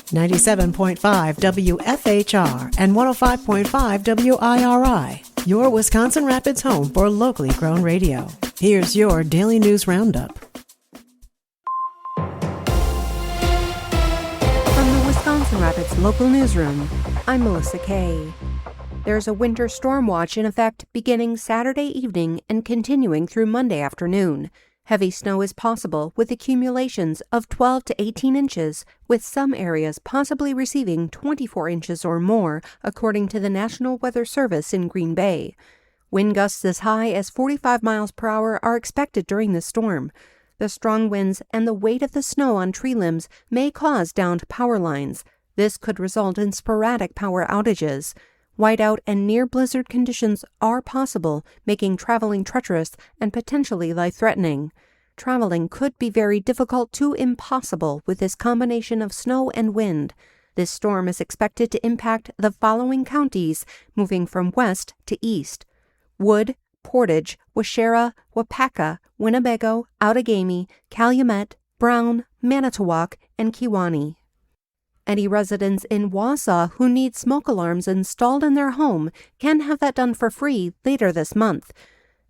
97.5 WFHR and 105.5 WIRI, your Wisconsin Rapids home for locally grown radio. Here's your Daily News Roundup. From the Wisconsin Rapids Local Newsroom, I'm Melissa Kay. There's a winter storm watch in effect beginning Saturday evening and continuing through Monday afternoon. Heavy snow is possible with accumulations of 12 to 18 inches, with some areas possibly receiving 24 inches or more, according to the National Weather Service in Green Bay. Wind gusts as high as 45 miles per hour are expected during the storm. The strong winds and the weight of the snow on tree limbs may cause downed power lines. This could result in sporadic power outages. Whiteout and near-blizzard conditions are possible, making traveling treacherous and potentially life-threatening. Traveling could be very difficult to impossible with this combination of snow and wind. This storm is expected to impact the following counties, moving from west to east: Wood, Portage, Waushara, Wapaka, Winnebago, Outagamie, Calumet, Brown, Manitowoc, and Kewaunee. Any residents in Wausau who need smoke alarms installed in their home can have that done for free later this month.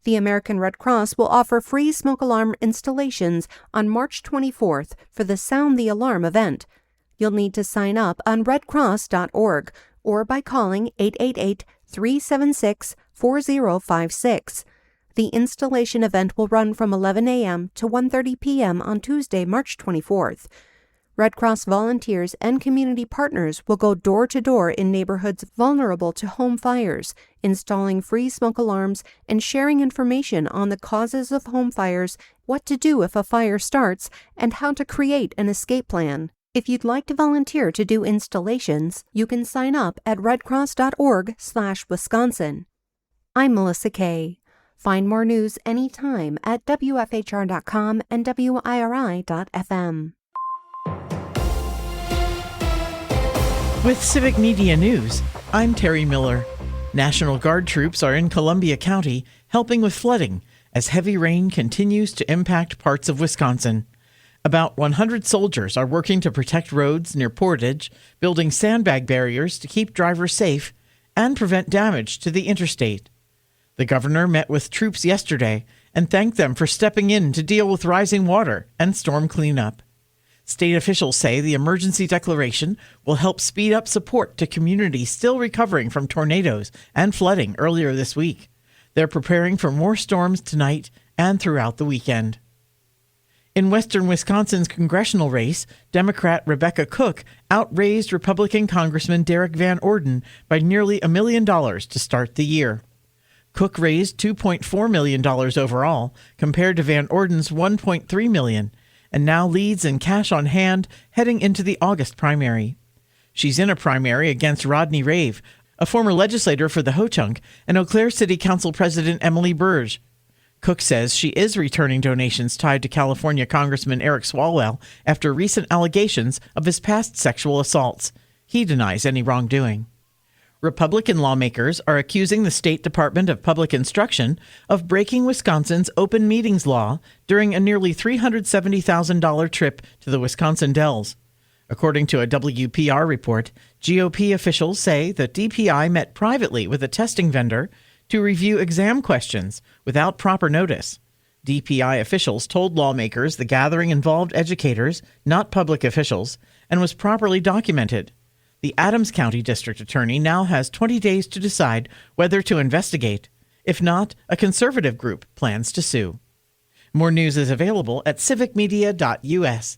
The American Red Cross will offer free smoke alarm installations on March 24th for the Sound the Alarm event. You'll need to sign up on redcross.org or by calling 888-376-4056. The installation event will run from 11 a.m. to 1:30 p.m. on Tuesday, March 24th. Red Cross volunteers and community partners will go door to door in neighborhoods vulnerable to home fires, installing free smoke alarms and sharing information on the causes of home fires, what to do if a fire starts, and how to create an escape plan. If you'd like to volunteer to do installations, you can sign up at redcross.org/Wisconsin. I'm Melissa Kay. Find more news anytime at WFHR.com and WIRI.FM. With Civic Media News, I'm Terry Miller. National Guard troops are in Columbia County helping with flooding as heavy rain continues to impact parts of Wisconsin. About 100 soldiers are working to protect roads near Portage, building sandbag barriers to keep drivers safe and prevent damage to the interstate. The governor met with troops yesterday and thanked them for stepping in to deal with rising water and storm cleanup. State officials say the emergency declaration will help speed up support to communities still recovering from tornadoes and flooding earlier this week. They're preparing for more storms tonight and throughout the weekend. In western Wisconsin's congressional race, Democrat Rebecca Cook outraised Republican Congressman Derek Van Orden by nearly $1 million to start the year. Cook raised $2.4 million overall, compared to Van Orden's $1.3 million, and now leads in cash on hand heading into the August primary. She's in a primary against Rodney Rave, a former legislator for the Ho-Chunk, and Eau Claire City Council President Emily Burge. Cook says she is returning donations tied to California Congressman Eric Swalwell after recent allegations of his past sexual assaults. He denies any wrongdoing. Republican lawmakers are accusing the State Department of Public Instruction of breaking Wisconsin's open meetings law during a nearly $370,000 trip to the Wisconsin Dells. According to a WPR report, GOP officials say that DPI met privately with a testing vendor to review exam questions without proper notice. DPI officials told lawmakers the gathering involved educators, not public officials, and was properly documented. The Adams County District Attorney now has 20 days to decide whether to investigate. If not, a conservative group plans to sue. More news is available at civicmedia.us.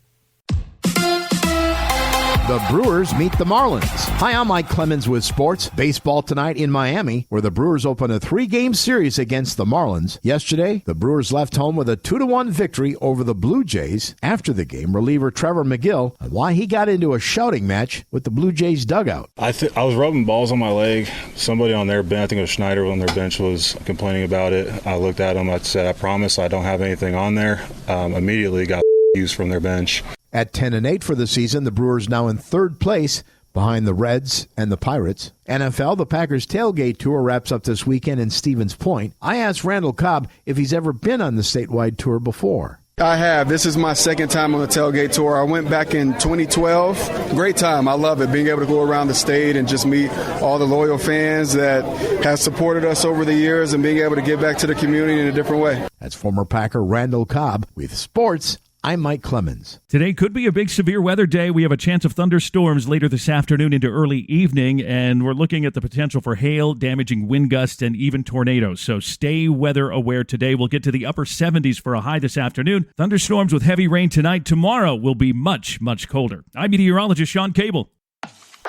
The Brewers meet the Marlins. Hi, I'm Mike Clemens with sports. Baseball tonight in Miami, where the Brewers open a 3-game series against the Marlins. Yesterday, the Brewers left home with a 2-1 victory over the Blue Jays. After the game, reliever Trevor McGill on why he got into a shouting match with the Blue Jays dugout. I was rubbing balls on my leg. Somebody on their bench, I think it was Schneider on their bench, was complaining about it. I looked at him. I said, I promise I don't have anything on there. Immediately got used from their bench. At 10-8 for the season, the Brewers now in third place behind the Reds and the Pirates. NFL, the Packers tailgate tour wraps up this weekend in Stevens Point. I asked Randall Cobb if he's ever been on the statewide tour before. I have. This is my second time on the tailgate tour. I went back in 2012. Great time. I love it, being able to go around the state and just meet all the loyal fans that have supported us over the years and being able to give back to the community in a different way. That's former Packer Randall Cobb with sports. I'm Mike Clemens. Today could be a big severe weather day. We have a chance of thunderstorms later this afternoon into early evening, and we're looking at the potential for hail, damaging wind gusts, and even tornadoes. So stay weather aware today. We'll get to the upper 70s for a high this afternoon. Thunderstorms with heavy rain tonight. Tomorrow will be much, much colder. I'm meteorologist Sean Cable.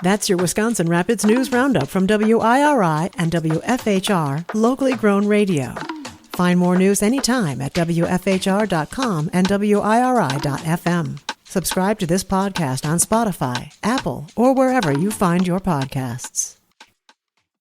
That's your Wisconsin Rapids News Roundup from WIRI and WFHR, locally grown radio. Find more news anytime at WFHR.com and WIRI.FM. Subscribe to this podcast on Spotify, Apple, or wherever you find your podcasts.